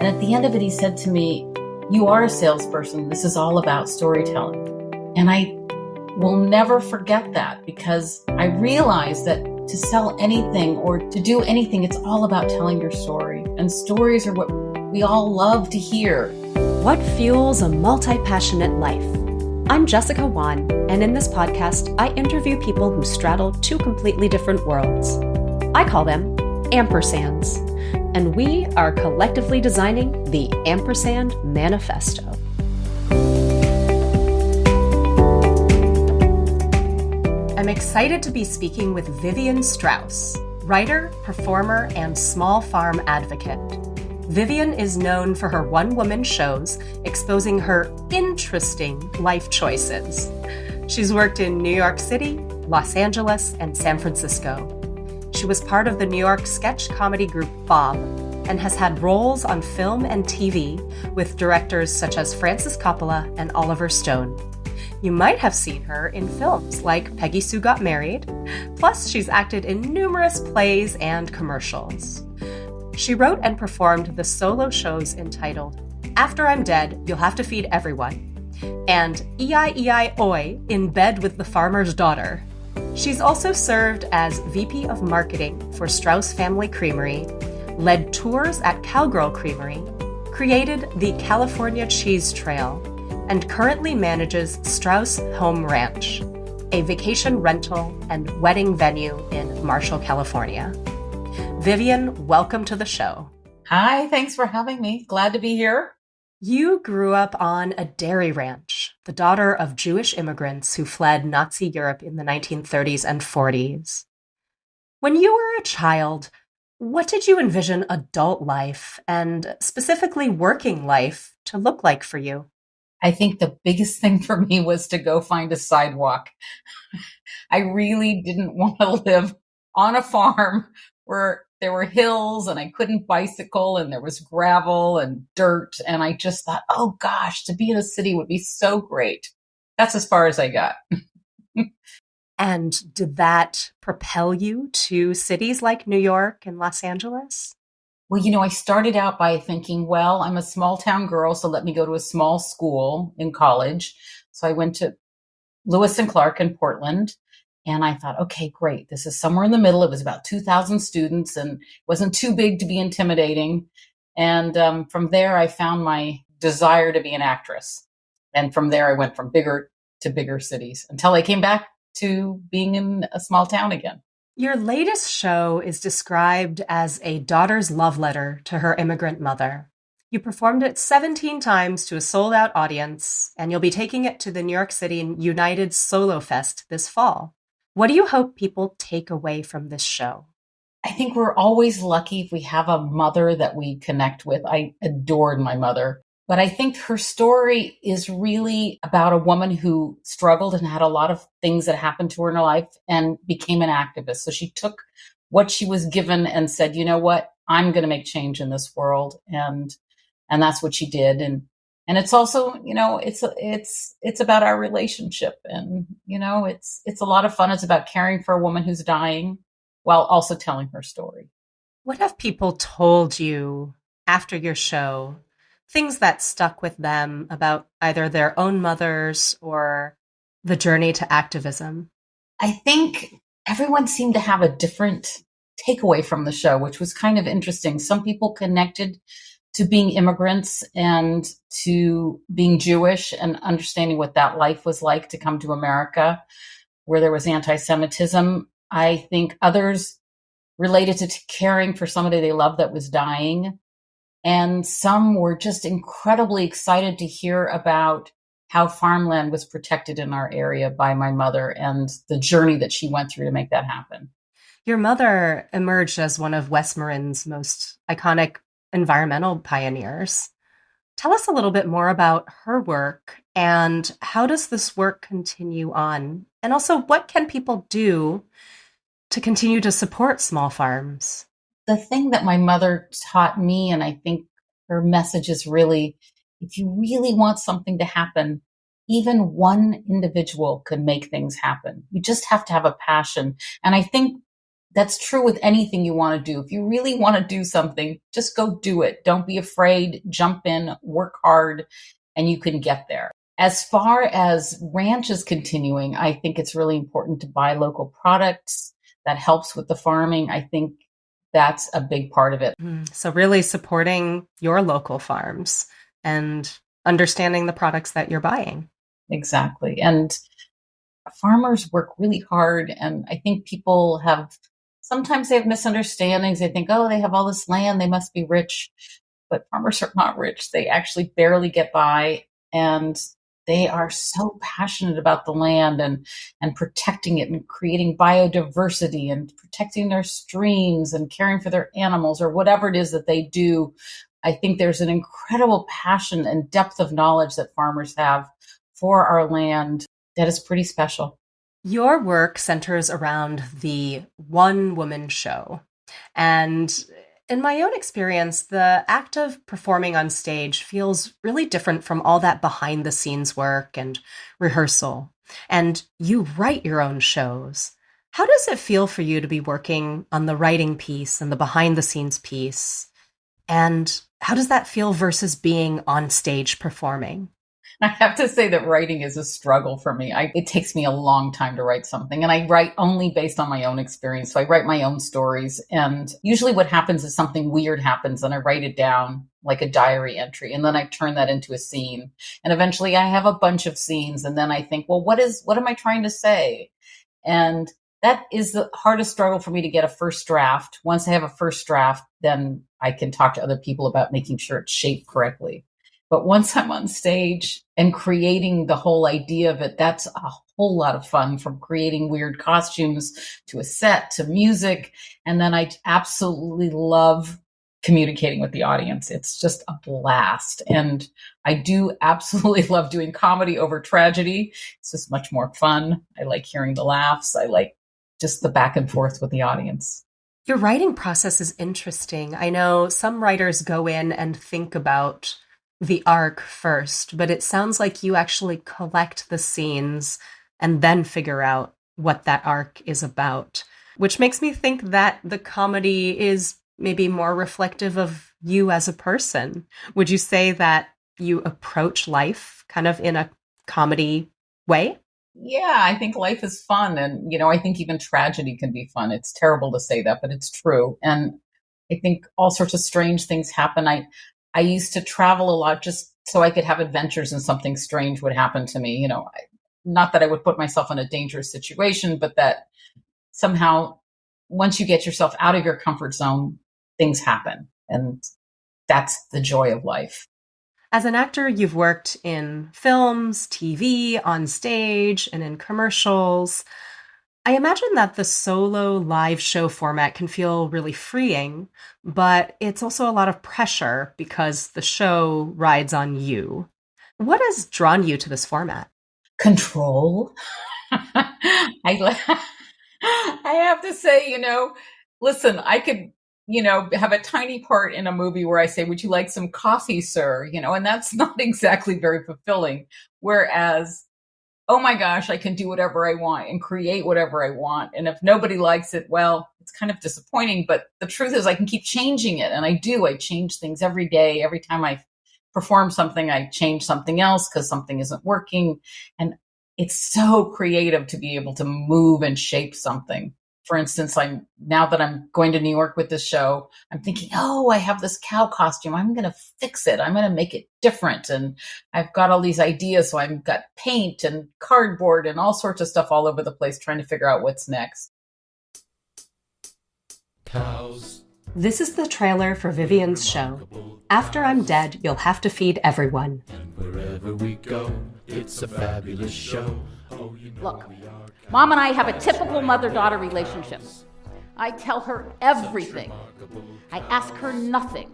And at the end of it, he said to me, "You are a salesperson. This is all about storytelling." And I will never forget that, because I realized that to sell anything or to do anything, it's all about telling your story. And stories are what we all love to hear. What fuels a multi-passionate life? I'm Jessica Wan, and in this podcast, I interview people who straddle two completely different worlds. I call them ampersands, and we are collectively designing the Ampersand Manifesto. I'm excited to be speaking with Vivien Straus, writer, performer, and small farm advocate. Vivien is known for her one-woman shows exposing her interesting life choices. She's worked in New York City, Los Angeles, and San Francisco. She was part of the New York sketch comedy group Bob and has had roles on film and TV with directors such as Francis Coppola and Oliver Stone. You might have seen her in films like Peggy Sue Got Married, plus she's acted in numerous plays and commercials. She wrote and performed the solo shows entitled After I'm Dead, You'll Have to Feed Everyone, and E-I-E-I-Oi, In Bed with the Farmer's Daughter. She's also served as VP of Marketing for Straus Family Creamery, led tours at Cowgirl Creamery, created the California Cheese Trail, and currently manages Straus Home Ranch, a vacation rental and wedding venue in Marshall, California. Vivien, welcome to the show. Hi, thanks for having me. Glad to be here. You grew up on a dairy ranch, the daughter of Jewish immigrants who fled Nazi Europe in the 1930s and 40s. When you were a child, what did you envision adult life, and specifically working life, to look like for you? I think the biggest thing for me was to go find a sidewalk. I really didn't want to live on a farm where there were hills and I couldn't bicycle and there was gravel and dirt. And I just thought, oh gosh, to be in a city would be so great. That's as far as I got. And did that propel you to cities like New York and Los Angeles? Well, I started out by thinking, well, I'm a small town girl, so let me go to a small school in college. So I went to Lewis and Clark in Portland. And I thought, okay, great. This is somewhere in the middle. It was about 2,000 students and wasn't too big to be intimidating. And from there, I found my desire to be an actress. And from there, I went from bigger to bigger cities until I came back to being in a small town again. Your latest show is described as a daughter's love letter to her immigrant mother. You performed it 17 times to a sold-out audience, and you'll be taking it to the New York City United Solo Fest this fall. What do you hope people take away from this show? I think we're always lucky if we have a mother that we connect with. I adored my mother, but I think her story is really about a woman who struggled and had a lot of things that happened to her in her life and became an activist. So she took what she was given and said, you know what, I'm going to make change in this world. And that's what she did. And it's also, it's about our relationship, and, it's a lot of fun. It's about caring for a woman who's dying while also telling her story. What have people told you after your show, things that stuck with them about either their own mothers or the journey to activism? I think everyone seemed to have a different takeaway from the show, which was kind of interesting. Some people connected to being immigrants and to being Jewish and understanding what that life was like to come to America, where there was anti-Semitism. I think others related to caring for somebody they loved that was dying. And some were just incredibly excited to hear about how farmland was protected in our area by my mother and the journey that she went through to make that happen. Your mother emerged as one of West Marin's most iconic environmental pioneers. Tell us a little bit more about her work, and how does this work continue on? And also, what can people do to continue to support small farms? The thing that my mother taught me, and I think her message is really, if you really want something to happen, even one individual could make things happen. You just have to have a passion. And I think that's true with anything you want to do. If you really want to do something, just go do it. Don't be afraid, jump in, work hard, and you can get there. As far as ranch is continuing, I think it's really important to buy local products. That helps with the farming. I think that's a big part of it. So really supporting your local farms and understanding the products that you're buying. Exactly. And farmers work really hard. And I think people sometimes they have misunderstandings. They think, oh, they have all this land, they must be rich. But farmers are not rich. They actually barely get by. And they are so passionate about the land and protecting it and creating biodiversity and protecting their streams and caring for their animals or whatever it is that they do. I think there's an incredible passion and depth of knowledge that farmers have for our land that is pretty special. Your work centers around the one-woman show. And in my own experience, the act of performing on stage feels really different from all that behind-the-scenes work and rehearsal. And you write your own shows. How does it feel for you to be working on the writing piece and the behind-the-scenes piece? And how does that feel versus being on stage performing? I have to say that writing is a struggle for me. It takes me a long time to write something, and I write only based on my own experience. So I write my own stories, and usually what happens is something weird happens, and I write it down like a diary entry, and then I turn that into a scene. And eventually I have a bunch of scenes, and then I think, well, what am I trying to say? And that is the hardest struggle for me, to get a first draft. Once I have a first draft, then I can talk to other people about making sure it's shaped correctly. But once I'm on stage and creating the whole idea of it, that's a whole lot of fun, from creating weird costumes to a set to music. And then I absolutely love communicating with the audience. It's just a blast. And I do absolutely love doing comedy over tragedy. It's just much more fun. I like hearing the laughs. I like just the back and forth with the audience. Your writing process is interesting. I know some writers go in and think about the arc first, but it sounds like you actually collect the scenes and then figure out what that arc is about, which makes me think that the comedy is maybe more reflective of you as a person. Would you say that you approach life kind of in a comedy way? Yeah, I think life is fun. And, I think even tragedy can be fun. It's terrible to say that, but it's true. And I think all sorts of strange things happen. I used to travel a lot just so I could have adventures and something strange would happen to me. Not that I would put myself in a dangerous situation, but that somehow once you get yourself out of your comfort zone, things happen. And that's the joy of life. As an actor, you've worked in films, TV, on stage, and in commercials. I imagine that the solo live show format can feel really freeing, but it's also a lot of pressure because the show rides on you. What has drawn you to this format? Control. I have to say, listen, I could, have a tiny part in a movie where I say, would you like some coffee, sir? And that's not exactly very fulfilling. Whereas, oh my gosh, I can do whatever I want and create whatever I want. And if nobody likes it, well, it's kind of disappointing. But the truth is I can keep changing it. And I change things every day. Every time I perform something, I change something else because something isn't working. And it's so creative to be able to move and shape something. For instance, now that I'm going to New York with this show, I'm thinking, oh, I have this cow costume. I'm going to fix it. I'm going to make it different. And I've got all these ideas. So I've got paint and cardboard and all sorts of stuff all over the place trying to figure out what's next. Cows. This is the trailer for Vivien's show. After I'm dead, you'll have to feed everyone. And wherever we go, it's a fabulous show. Look, Mom and I have a typical mother-daughter relationship. I tell her everything. I ask her nothing.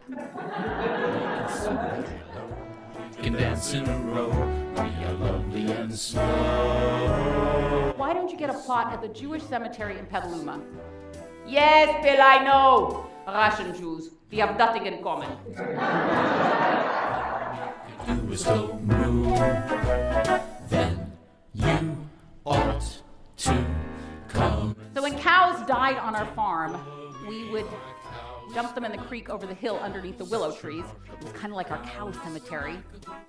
Can dance in a row. We are lovely and slow. Why don't you get a plot at the Jewish cemetery in Petaluma? Yes, Bill, I know. Russian Jews. We have nothing in common. Do a slow move, then you ought to come. So when cows died on our farm, them in the creek over the hill underneath the willow trees. It was kind of like our cow cemetery.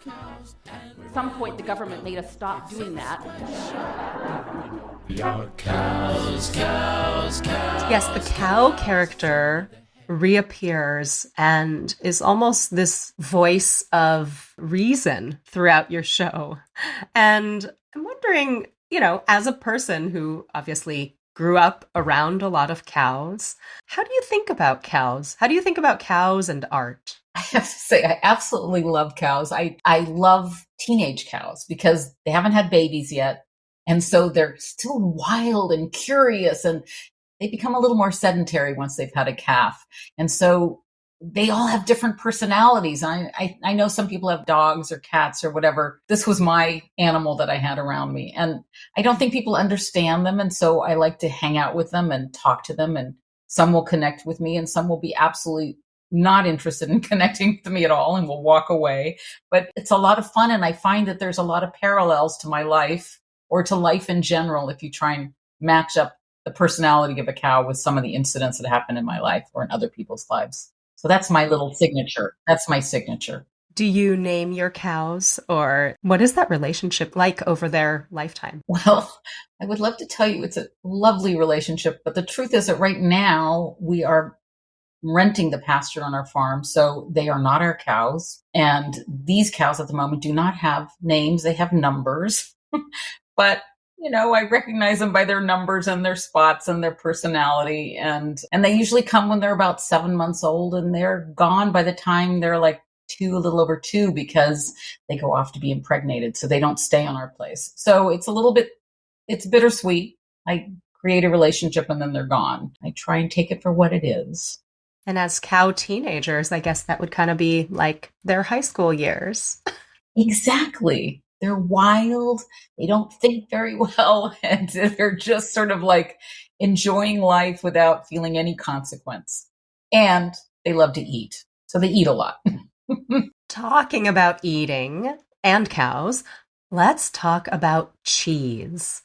At some point, the government made us stop doing that. We are cows, cows, cows. Yes, the cow character reappears and is almost this voice of reason throughout your show. And I'm wondering, as a person who obviously grew up around a lot of cows, how do you think about cows? How do you think about cows and art? I have to say, I absolutely love cows. I love teenage cows because they haven't had babies yet. And so they're still wild and curious, and they become a little more sedentary once they've had a calf. And so they all have different personalities. I know some people have dogs or cats or whatever. This was my animal that I had around me. And I don't think people understand them. And so I like to hang out with them and talk to them. And some will connect with me and some will be absolutely not interested in connecting with me at all and will walk away. But it's a lot of fun. And I find that there's a lot of parallels to my life or to life in general if you try and match up the personality of a cow with some of the incidents that happen in my life or in other people's lives. So that's my little signature. That's my signature. Do you name your cows, or what is that relationship like over their lifetime? Well, I would love to tell you it's a lovely relationship, but the truth is that right now we are renting the pasture on our farm. So they are not our cows. And these cows at the moment do not have names. They have numbers. But, I recognize them by their numbers and their spots and their personality. And they usually come when they're about 7 months old, and they're gone by the time they're like a little over 2, because they go off to be impregnated. So they don't stay on our place. So it's bittersweet. I create a relationship and then they're gone. I try and take it for what it is. And as cow teenagers, I guess that would kind of be like their high school years. Exactly. They're wild. They don't think very well. And they're just sort of like enjoying life without feeling any consequence. And they love to eat. So they eat a lot. Talking about eating and cows, let's talk about cheese.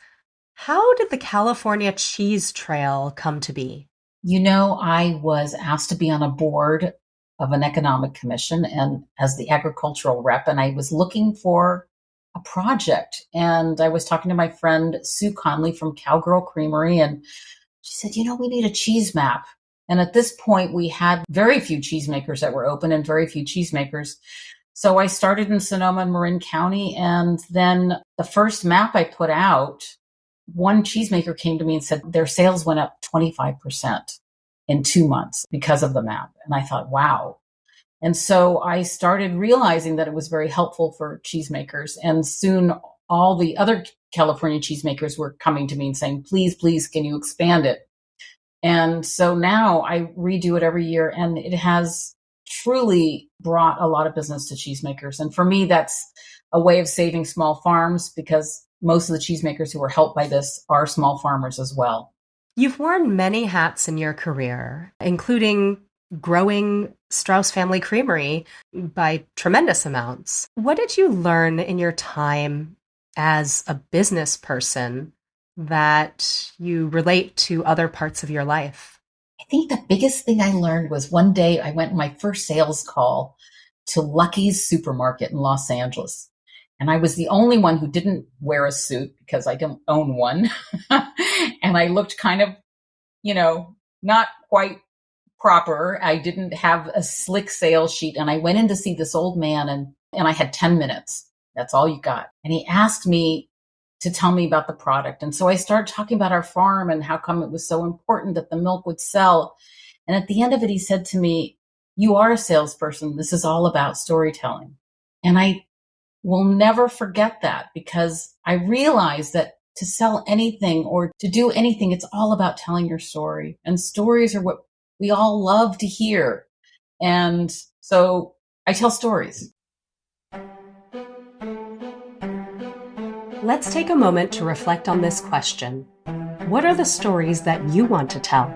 How did the California Cheese Trail come to be? I was asked to be on a board of an economic commission and as the agricultural rep, and I was looking for a project. And I was talking to my friend Sue Conley from Cowgirl Creamery, and she said, we need a cheese map. And at this point, we had very few cheesemakers that were open and very few cheesemakers. So I started in Sonoma and Marin County. And then the first map I put out, one cheesemaker came to me and said their sales went up 25% in 2 months because of the map. And I thought, wow. And so I started realizing that it was very helpful for cheesemakers. And soon all the other California cheesemakers were coming to me and saying, please, can you expand it? And so now I redo it every year, and it has truly brought a lot of business to cheesemakers. And for me, that's a way of saving small farms, because most of the cheesemakers who were helped by this are small farmers as well. You've worn many hats in your career, including growing Straus Family Creamery by tremendous amounts. What did you learn in your time as a business person that you relate to other parts of your life? I think the biggest thing I learned was one day I went on my first sales call to Lucky's supermarket in Los Angeles. And I was the only one who didn't wear a suit because I don't own one. And I looked kind of, not quite proper. I didn't have a slick sales sheet. And I went in to see this old man, and I had 10 minutes. That's all you got. And he asked me to tell me about the product. And so I started talking about our farm and how come it was so important that the milk would sell. And at the end of it, he said to me, you are a salesperson. This is all about storytelling. And I will never forget that, because I realized that to sell anything or to do anything, it's all about telling your story. And stories are what we all love to hear. And so I tell stories. Let's take a moment to reflect on this question. What are the stories that you want to tell?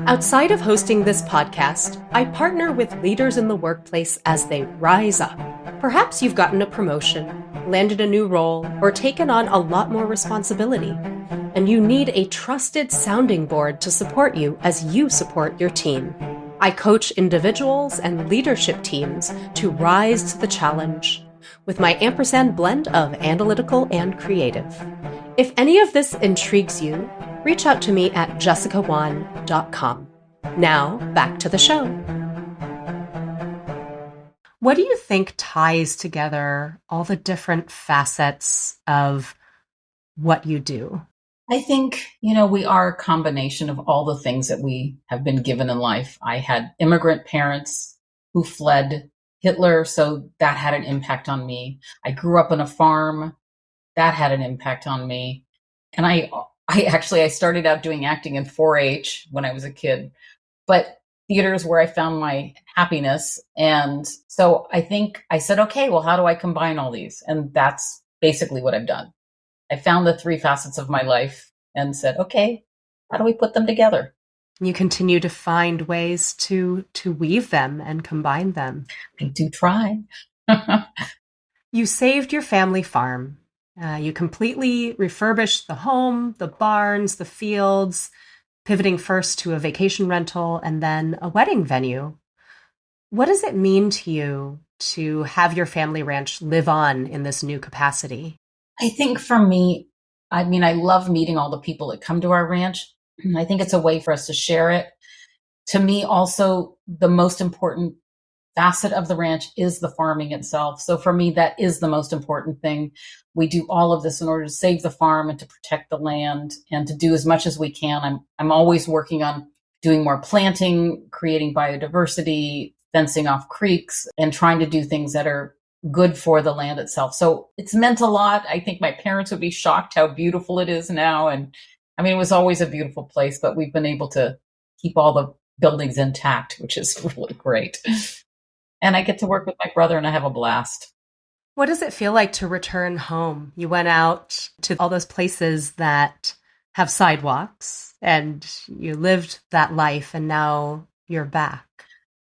Outside of hosting this podcast, I partner with leaders in the workplace as they rise up. Perhaps you've gotten a promotion, landed a new role, or taken on a lot more responsibility. and you need a trusted sounding board to support you as you support your team. I coach individuals and leadership teams to rise to the challenge with my ampersand blend of analytical and creative. If any of this intrigues you, reach out to me at jessicawan.com. Now, back to the show. What do you think ties together all the different facets of what you do? I think, we are a combination of all the things that we have been given in life. I had immigrant parents who fled Hitler, so that had an impact on me. I grew up on a farm. That had an impact on me. And I started out doing acting in 4-H when I was a kid, but theater is where I found my happiness. And so I think I said, okay, well, how do I combine all these? And that's basically what I've done. I found the 3 facets of my life and said, okay, how do we put them together? You continue to find ways to weave them and combine them. I do try. You saved your family farm. You completely refurbished the home, the barns, the fields, pivoting first to a vacation rental and then a wedding venue. What does it mean to you to have your family ranch live on in this new capacity? I think for me, I love meeting all the people that come to our ranch. I think it's a way for us to share it. To me, also, the most important facet of the ranch is the farming itself. So for me, that is the most important thing. We do all of this in order to save the farm and to protect the land and to do as much as we can. I'm always working on doing more planting, creating biodiversity, fencing off creeks, and trying to do things that are good for the land itself. So it's meant a lot. I think my parents would be shocked how beautiful it is now. And it was always a beautiful place, but we've been able to keep all the buildings intact, which is really great. And I get to work with my brother and I have a blast. What does it feel like to return home? You went out to all those places that have sidewalks and you lived that life and now you're back.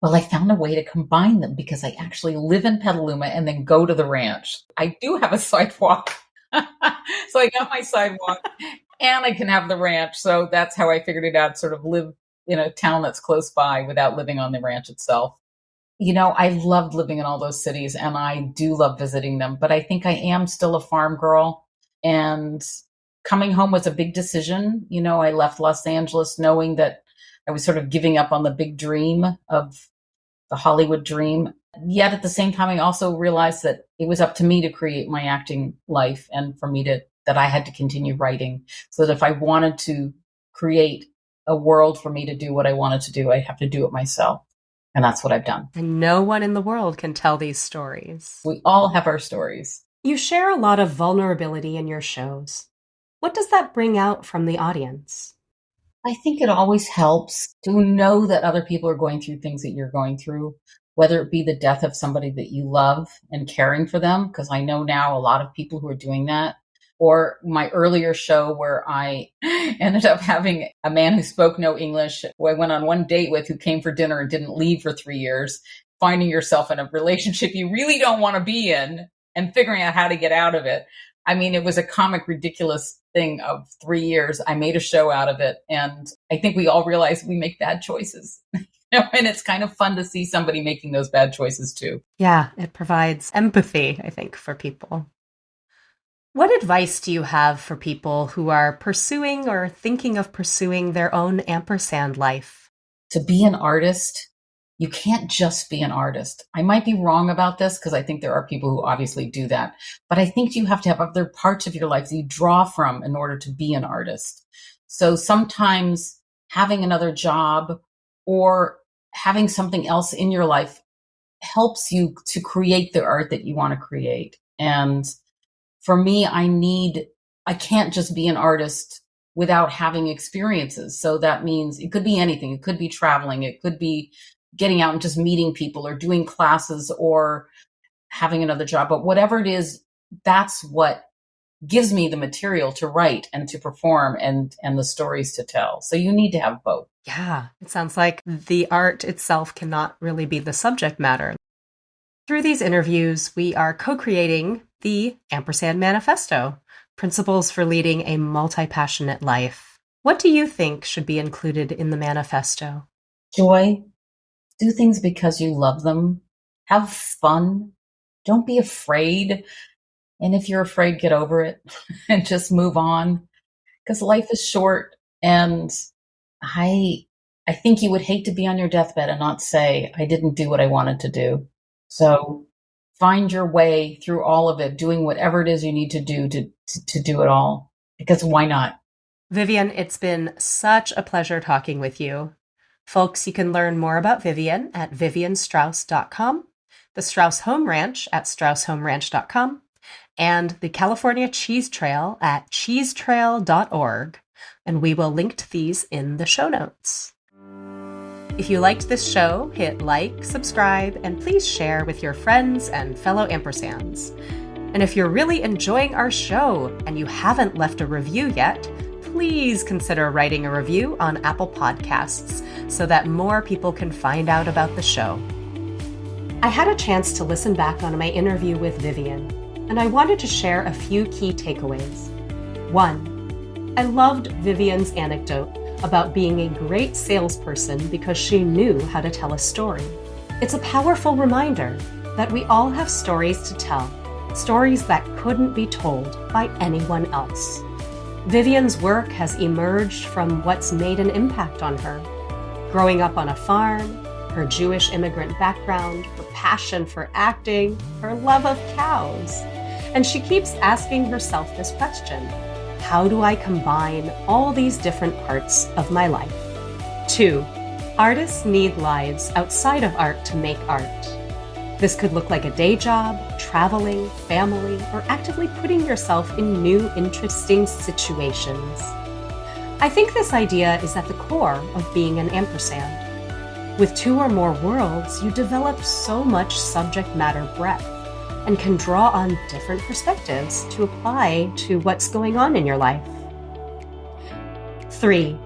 Well, I found a way to combine them because I actually live in Petaluma and then go to the ranch. I do have a sidewalk. So I got my sidewalk and I can have the ranch. So that's how I figured it out, sort of live in a town that's close by without living on the ranch itself. I loved living in all those cities and I do love visiting them, but I think I am still a farm girl, and coming home was a big decision. I left Los Angeles knowing that I was sort of giving up on the big dream of the Hollywood dream. Yet at the same time, I also realized that it was up to me to create my acting life and for me that I had to continue writing, so that if I wanted to create a world for me to do what I wanted to do, I have to do it myself. And that's what I've done. And no one in the world can tell these stories. We all have our stories. You share a lot of vulnerability in your shows. What does that bring out from the audience? I think it always helps to know that other people are going through things that you're going through, whether it be the death of somebody that you love and caring for them, because I know now a lot of people who are doing that. Or my earlier show where I ended up having a man who spoke no English, who I went on one date with, who came for dinner and didn't leave for 3 years, finding yourself in a relationship you really don't want to be in and figuring out how to get out of it. It was a comic, ridiculous thing of 3 years. I made a show out of it. And I think we all realize we make bad choices. And it's kind of fun to see somebody making those bad choices too. Yeah, it provides empathy, I think, for people. What advice do you have for people who are pursuing or thinking of pursuing their own ampersand life? To be an artist, you can't just be an artist. I might be wrong about this because I think there are people who obviously do that. But I think you have to have other parts of your life that you draw from in order to be an artist. So sometimes having another job or having something else in your life helps you to create the art that you want to create. And for me, I can't just be an artist without having experiences. So that means it could be anything. It could be traveling. It could be getting out and just meeting people or doing classes or having another job. But whatever it is, that's what gives me the material to write and to perform and the stories to tell. So you need to have both. Yeah, it sounds like the art itself cannot really be the subject matter. Through these interviews, we are co-creating the Ampersand Manifesto, Principles for Leading a Multi-Passionate Life. What do you think should be included in the manifesto? Joy. Do things because you love them. Have fun. Don't be afraid. And if you're afraid, get over it and just move on, because life is short. And I think you would hate to be on your deathbed and not say, I didn't do what I wanted to do. So find your way through all of it, doing whatever it is you need to do to do it all, because why not? Vivien, it's been such a pleasure talking with you. Folks, you can learn more about Vivien at vivienstraus.com, the Straus Home Ranch at straushomeranch.com, and the California Cheese Trail at cheesetrail.org. And we will link to these in the show notes. If you liked this show, hit like, subscribe, and please share with your friends and fellow ampersands. And if you're really enjoying our show and you haven't left a review yet, please consider writing a review on Apple Podcasts so that more people can find out about the show. I had a chance to listen back on my interview with Vivien, and I wanted to share a few key takeaways. 1, I loved Vivien's anecdote about being a great salesperson because she knew how to tell a story. It's a powerful reminder that we all have stories to tell, stories that couldn't be told by anyone else. Vivien's work has emerged from what's made an impact on her. Growing up on a farm, her Jewish immigrant background, her passion for acting, her love of cows. And she keeps asking herself this question: how do I combine all these different parts of my life? 2, artists need lives outside of art to make art. This could look like a day job, traveling, family, or actively putting yourself in new, interesting situations. I think this idea is at the core of being an ampersand. With 2 or more worlds, you develop so much subject matter breadth and can draw on different perspectives to apply to what's going on in your life. 3,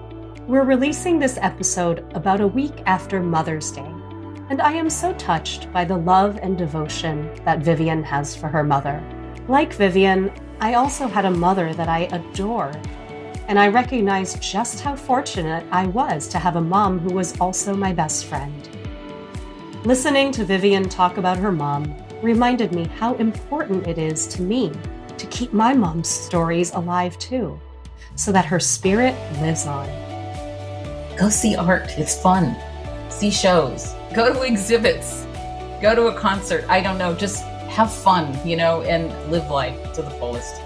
we're releasing this episode about a week after Mother's Day, and I am so touched by the love and devotion that Vivien has for her mother. Like Vivien, I also had a mother that I adore, and I recognize just how fortunate I was to have a mom who was also my best friend. Listening to Vivien talk about her mom reminded me how important it is to me to keep my mom's stories alive too, so that her spirit lives on. Go see art. It's fun. See shows. Go to exhibits. Go to a concert. I don't know. Just have fun, and live life to the fullest.